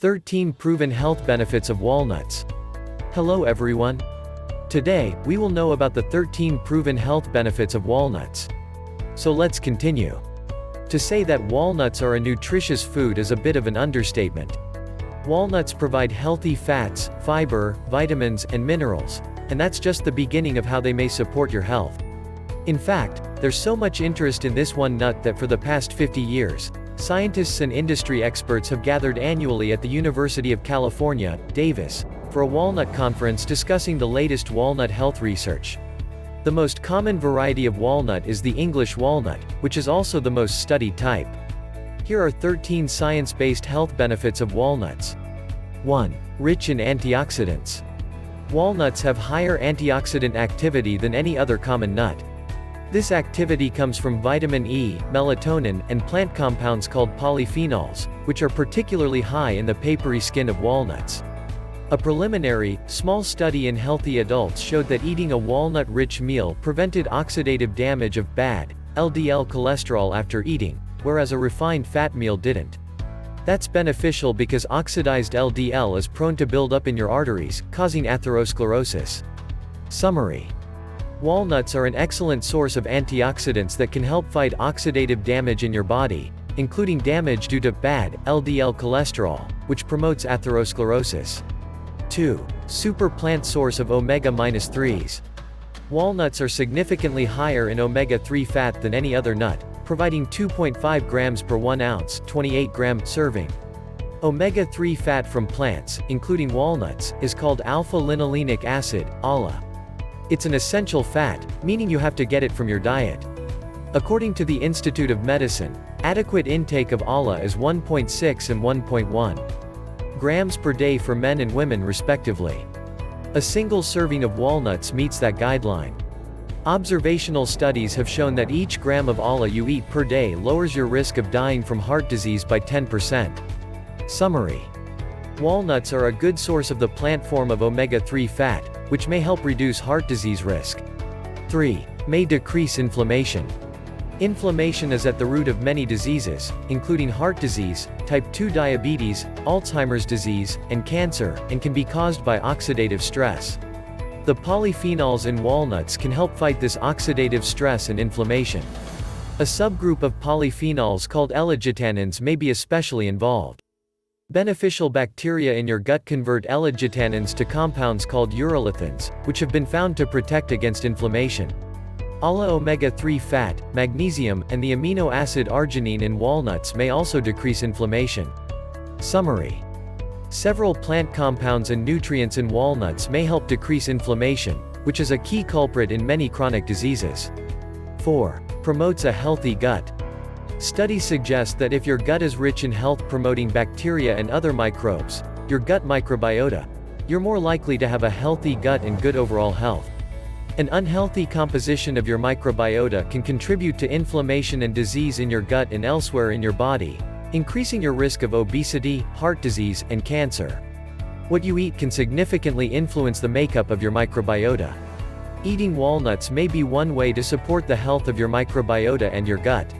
13 Proven Health Benefits of Walnuts. Hello everyone. Today, we will know about the 13 proven health benefits of walnuts. So let's continue. To say that walnuts are a nutritious food is a bit of an understatement. Walnuts provide healthy fats, fiber, vitamins, and minerals, and that's just the beginning of how they may support your health. In fact, there's so much interest in this one nut that for the past 50 years, scientists and industry experts have gathered annually at the University of California, Davis, for a walnut conference discussing the latest walnut health research. The most common variety of walnut is the English walnut, which is also the most studied type. Here are 13 science-based health benefits of walnuts. 1. Rich in antioxidants. Walnuts have higher antioxidant activity than any other common nut. This activity comes from vitamin E, melatonin, and plant compounds called polyphenols, which are particularly high in the papery skin of walnuts. A preliminary, small study in healthy adults showed that eating a walnut-rich meal prevented oxidative damage of bad, LDL cholesterol after eating, whereas a refined fat meal didn't. That's beneficial because oxidized LDL is prone to build up in your arteries, causing atherosclerosis. Summary. Walnuts are an excellent source of antioxidants that can help fight oxidative damage in your body, including damage due to bad, LDL cholesterol, which promotes atherosclerosis. 2. Super plant source of omega-3s. Walnuts are significantly higher in omega-3 fat than any other nut, providing 2.5 grams per 1 ounce, 28-gram serving. Omega-3 fat from plants, including walnuts, is called alpha-linolenic acid, ALA. It's an essential fat, meaning you have to get it from your diet. According to the Institute of Medicine, adequate intake of ALA is 1.6 and 1.1 grams per day for men and women respectively. A single serving of walnuts meets that guideline. Observational studies have shown that each gram of ALA you eat per day lowers your risk of dying from heart disease by 10%. Summary. Walnuts are a good source of the plant form of omega-3 fat, which may help reduce heart disease risk. 3. May decrease inflammation. Inflammation is at the root of many diseases, including heart disease, type 2 diabetes, Alzheimer's disease, and cancer, and can be caused by oxidative stress. The polyphenols in walnuts can help fight this oxidative stress and inflammation. A subgroup of polyphenols called L-gitannins may be especially involved. Beneficial bacteria in your gut convert L-gitannins to compounds called Urolithins, which have been found to protect against inflammation. ALA omega-3 fat, magnesium, and the amino acid arginine in walnuts may also decrease inflammation. Summary. Several plant compounds and nutrients in walnuts may help decrease inflammation, which is a key culprit in many chronic diseases. 4. Promotes a healthy gut. Studies suggest that if your gut is rich in health-promoting bacteria and other microbes, your gut microbiota, you're more likely to have a healthy gut and good overall health. An unhealthy composition of your microbiota can contribute to inflammation and disease in your gut and elsewhere in your body, increasing your risk of obesity, heart disease, and cancer. What you eat can significantly influence the makeup of your microbiota. Eating walnuts may be one way to support the health of your microbiota and your gut.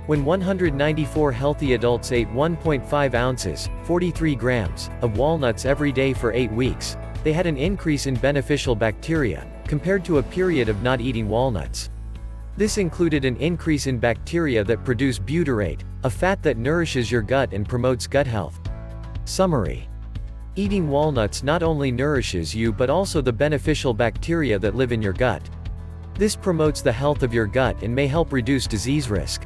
When 194 healthy adults ate 1.5 ounces, 43 grams, of walnuts every day for 8 weeks, they had an increase in beneficial bacteria, compared to a period of not eating walnuts. This included an increase in bacteria that produce butyrate, a fat that nourishes your gut and promotes gut health. Summary. Eating walnuts not only nourishes you but also the beneficial bacteria that live in your gut. This promotes the health of your gut and may help reduce disease risk.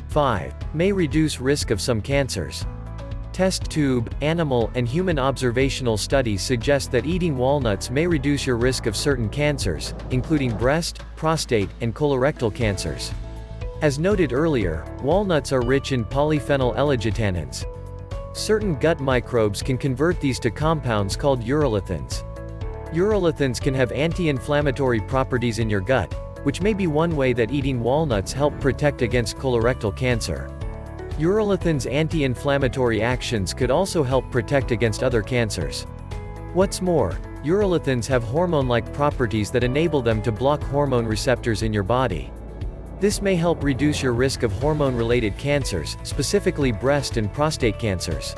5. May reduce risk of some cancers. Test tube, animal, and human observational studies suggest that eating walnuts may reduce your risk of certain cancers, including breast, prostate, and colorectal cancers. As noted earlier, walnuts are rich in polyphenol L-gitannins. Certain gut microbes can convert these to compounds called urolithins. Urolithins can have anti-inflammatory properties in your gut, which may be one way that eating walnuts help protect against colorectal cancer. Urolithins' anti-inflammatory actions could also help protect against other cancers. What's more, urolithins have hormone-like properties that enable them to block hormone receptors in your body. This may help reduce your risk of hormone-related cancers, specifically breast and prostate cancers.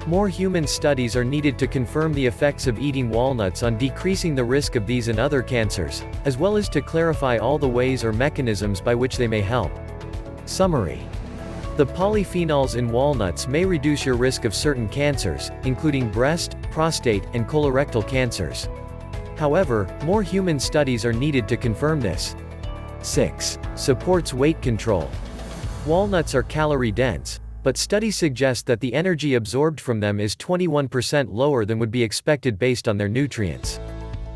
More human studies are needed to confirm the effects of eating walnuts on decreasing the risk of these and other cancers, as well as to clarify all the ways or mechanisms by which they may help. Summary. The polyphenols in walnuts may reduce your risk of certain cancers, including breast, prostate, and colorectal cancers. However, more human studies are needed to confirm this. 6. Supports weight control. Walnuts are calorie-dense, but studies suggest that the energy absorbed from them is 21% lower than would be expected based on their nutrients.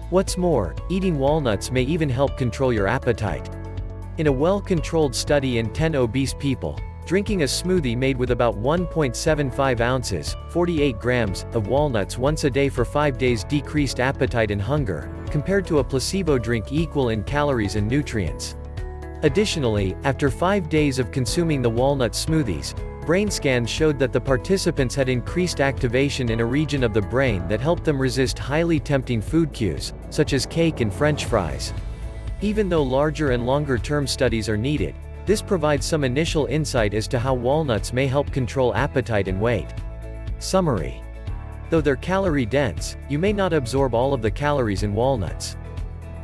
What's more, eating walnuts may even help control your appetite. In a well-controlled study in 10 obese people, drinking a smoothie made with about 1.75 ounces, 48 grams, of walnuts once a day for 5 days decreased appetite and hunger, compared to a placebo drink equal in calories and nutrients. Additionally, after 5 days of consuming the walnut smoothies, brain scans showed that the participants had increased activation in a region of the brain that helped them resist highly tempting food cues, such as cake and French fries. Even though larger and longer-term studies are needed, this provides some initial insight as to how walnuts may help control appetite and weight. Summary. Though they're calorie-dense, you may not absorb all of the calories in walnuts.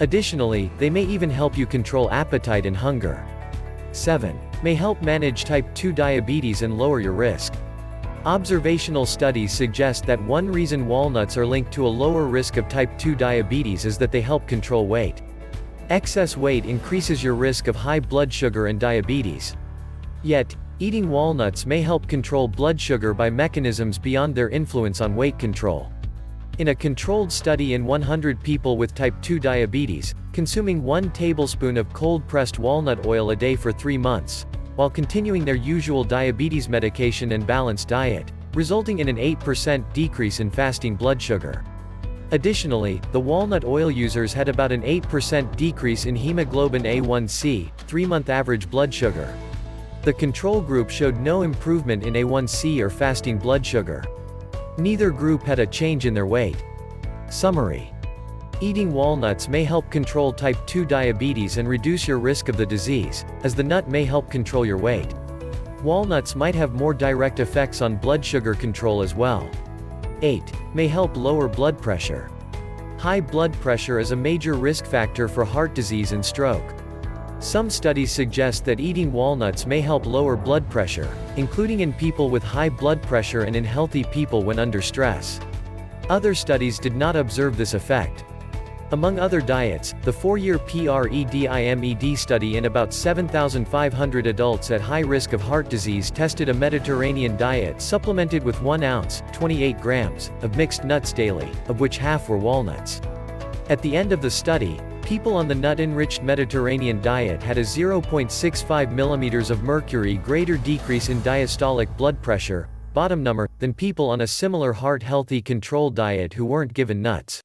Additionally, they may even help you control appetite and hunger. 7. May help manage type 2 diabetes and lower your risk. Observational studies suggest that one reason walnuts are linked to a lower risk of type 2 diabetes is that they help control weight. Excess weight increases your risk of high blood sugar and diabetes. Yet, eating walnuts may help control blood sugar by mechanisms beyond their influence on weight control. In a controlled study in 100 people with type 2 diabetes, consuming 1 tablespoon of cold-pressed walnut oil a day for 3 months, while continuing their usual diabetes medication and balanced diet, resulting in an 8% decrease in fasting blood sugar. Additionally, the walnut oil users had about an 8% decrease in hemoglobin A1c, 3-month average blood sugar. The control group showed no improvement in A1c or fasting blood sugar. Neither group had a change in their weight. Summary. Eating walnuts may help control type 2 diabetes and reduce your risk of the disease, as the nut may help control your weight. Walnuts might have more direct effects on blood sugar control as well. 8. May help lower blood pressure. High blood pressure is a major risk factor for heart disease and stroke. Some studies suggest that eating walnuts may help lower blood pressure, including in people with high blood pressure and in healthy people when under stress. Other studies did not observe this effect. Among other diets, the 4-year PREDIMED study in about 7,500 adults at high risk of heart disease tested a Mediterranean diet supplemented with 1 ounce, 28 grams, of mixed nuts daily, of which half were walnuts. At the end of the study, people on the nut-enriched Mediterranean diet had a 0.65 millimeters of mercury greater decrease in diastolic blood pressure, bottom number, than people on a similar heart-healthy controlled diet who weren't given nuts.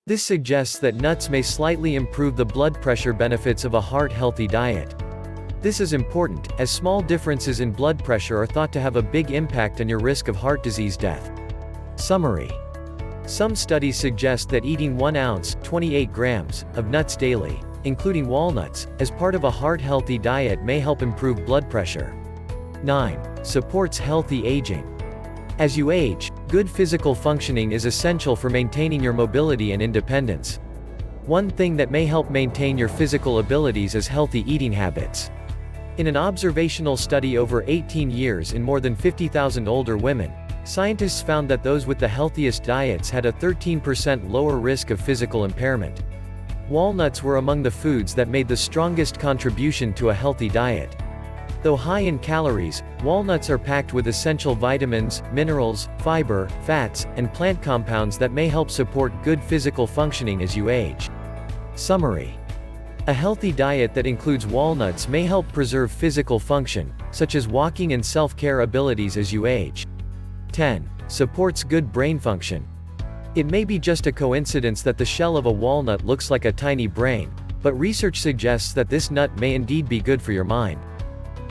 This suggests that nuts may slightly improve the blood pressure benefits of a heart-healthy diet. This is important, as small differences in blood pressure are thought to have a big impact on your risk of heart disease death. Summary. Some studies suggest that eating 1 ounce, 28 grams, of nuts daily, including walnuts, as part of a heart-healthy diet may help improve blood pressure. 9. Supports healthy aging. As you age, good physical functioning is essential for maintaining your mobility and independence. One thing that may help maintain your physical abilities is healthy eating habits. In an observational study over 18 years in more than 50,000 older women, scientists found that those with the healthiest diets had a 13% lower risk of physical impairment. Walnuts were among the foods that made the strongest contribution to a healthy diet. Though high in calories, walnuts are packed with essential vitamins, minerals, fiber, fats, and plant compounds that may help support good physical functioning as you age. Summary. A healthy diet that includes walnuts may help preserve physical function, such as walking and self-care abilities as you age. 10. Supports good brain function. It may be just a coincidence that the shell of a walnut looks like a tiny brain, but research suggests that this nut may indeed be good for your mind.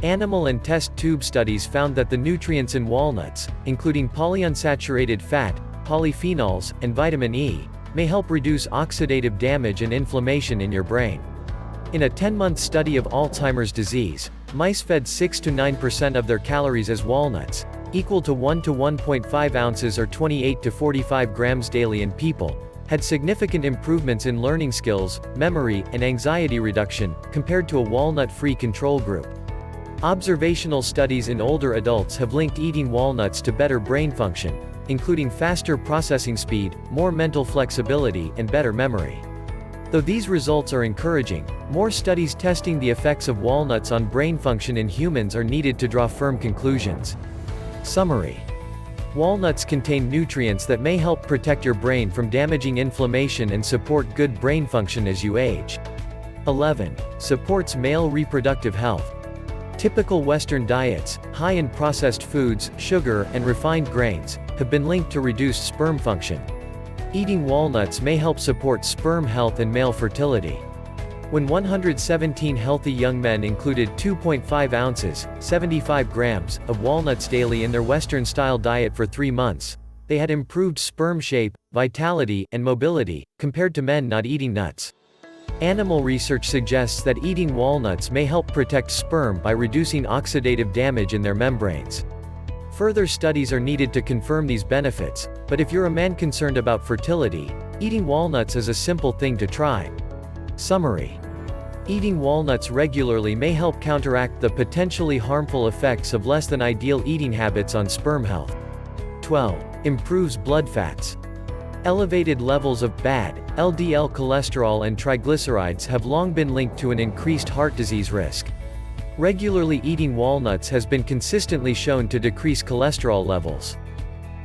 Animal and test tube studies found that the nutrients in walnuts, including polyunsaturated fat, polyphenols, and vitamin E, may help reduce oxidative damage and inflammation in your brain. In a 10-month study of Alzheimer's disease, mice fed 6 to 9% of their calories as walnuts, equal to 1 to 1.5 ounces or 28 to 45 grams daily in people, had significant improvements in learning skills, memory, and anxiety reduction, compared to a walnut-free control group. Observational studies in older adults have linked eating walnuts to better brain function, including faster processing speed, more mental flexibility, and better memory. Though these results are encouraging, more studies testing the effects of walnuts on brain function in humans are needed to draw firm conclusions. Summary: walnuts contain nutrients that may help protect your brain from damaging inflammation and support good brain function as you age. 11. Supports male reproductive health. Typical Western diets, high in processed foods, sugar, and refined grains, have been linked to reduced sperm function. Eating walnuts may help support sperm health and male fertility. When 117 healthy young men included 2.5 ounces, 75 grams, of walnuts daily in their Western-style diet for 3 months, they had improved sperm shape, vitality, and mobility, compared to men not eating nuts. Animal research suggests that eating walnuts may help protect sperm by reducing oxidative damage in their membranes. Further studies are needed to confirm these benefits, but if you're a man concerned about fertility, eating walnuts is a simple thing to try. Summary: eating walnuts regularly may help counteract the potentially harmful effects of less than ideal eating habits on sperm health. 12. Improves blood fats. Elevated levels of bad LDL cholesterol and triglycerides have long been linked to an increased heart disease risk. Regularly eating walnuts has been consistently shown to decrease cholesterol levels.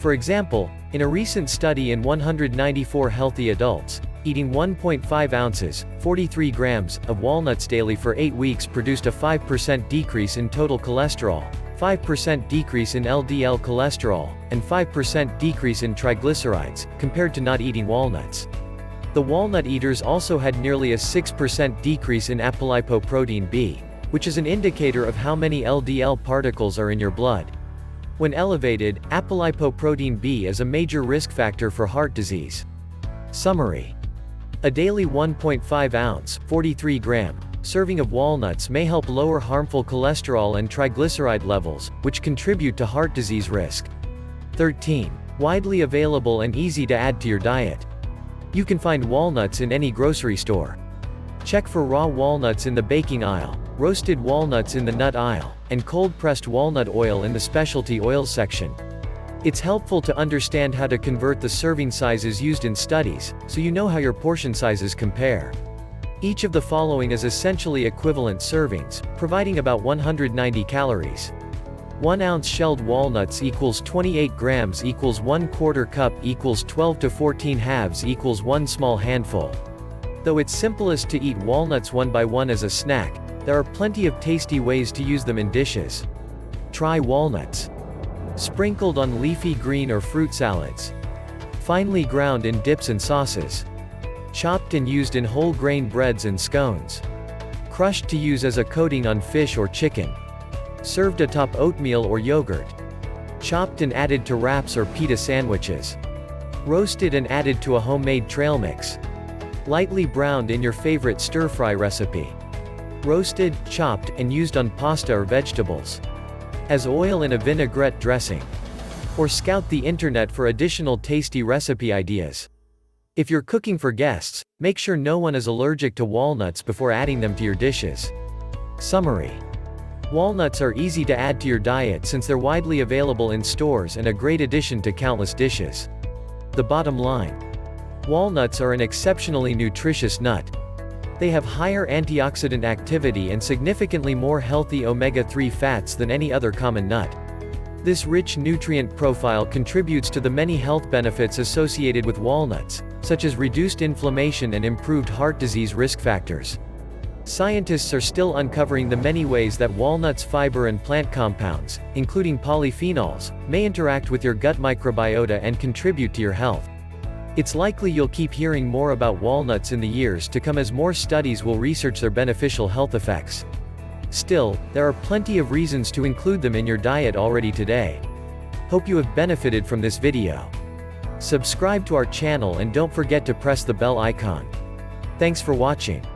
For example, in a recent study in 194 healthy adults, eating 1.5 ounces, 43 grams, of walnuts daily for 8 weeks produced a 5% decrease in total cholesterol, 5% decrease in LDL cholesterol, and 5% decrease in triglycerides, compared to not eating walnuts. The walnut eaters also had nearly a 6% decrease in apolipoprotein B, which is an indicator of how many LDL particles are in your blood. When elevated, apolipoprotein B is a major risk factor for heart disease. Summary: a daily 1.5 ounce, 43 gram, serving of walnuts may help lower harmful cholesterol and triglyceride levels, which contribute to heart disease risk. 13. Widely available and easy to add to your diet. You can find walnuts in any grocery store. Check for raw walnuts in the baking aisle, roasted walnuts in the nut aisle, and cold-pressed walnut oil in the specialty oils section. It's helpful to understand how to convert the serving sizes used in studies, so you know how your portion sizes compare. Each of the following is essentially equivalent servings, providing about 190 calories. 1 ounce shelled walnuts equals 28 grams equals 1/4 cup equals 12 to 14 halves equals 1 small handful. Though it's simplest to eat walnuts one by one as a snack, there are plenty of tasty ways to use them in dishes. Try walnuts sprinkled on leafy green or fruit salads. Finely ground in dips and sauces. Chopped and used in whole grain breads and scones. Crushed to use as a coating on fish or chicken. Served atop oatmeal or yogurt. Chopped and added to wraps or pita sandwiches. Roasted and added to a homemade trail mix. Lightly browned in your favorite stir-fry recipe. Roasted, chopped, and used on pasta or vegetables. As oil in a vinaigrette dressing. Or scout the internet for additional tasty recipe ideas. If you're cooking for guests, make sure no one is allergic to walnuts before adding them to your dishes. Summary: walnuts are easy to add to your diet since they're widely available in stores and a great addition to countless dishes. The bottom line: walnuts are an exceptionally nutritious nut. They have higher antioxidant activity and significantly more healthy omega-3 fats than any other common nut. This rich nutrient profile contributes to the many health benefits associated with walnuts, such as reduced inflammation and improved heart disease risk factors. Scientists are still uncovering the many ways that walnuts' fiber and plant compounds, including polyphenols, may interact with your gut microbiota and contribute to your health. It's likely you'll keep hearing more about walnuts in the years to come as more studies will research their beneficial health effects. Still, there are plenty of reasons to include them in your diet already today. Hope you have benefited from this video. Subscribe to our channel and don't forget to press the bell icon. Thanks for watching.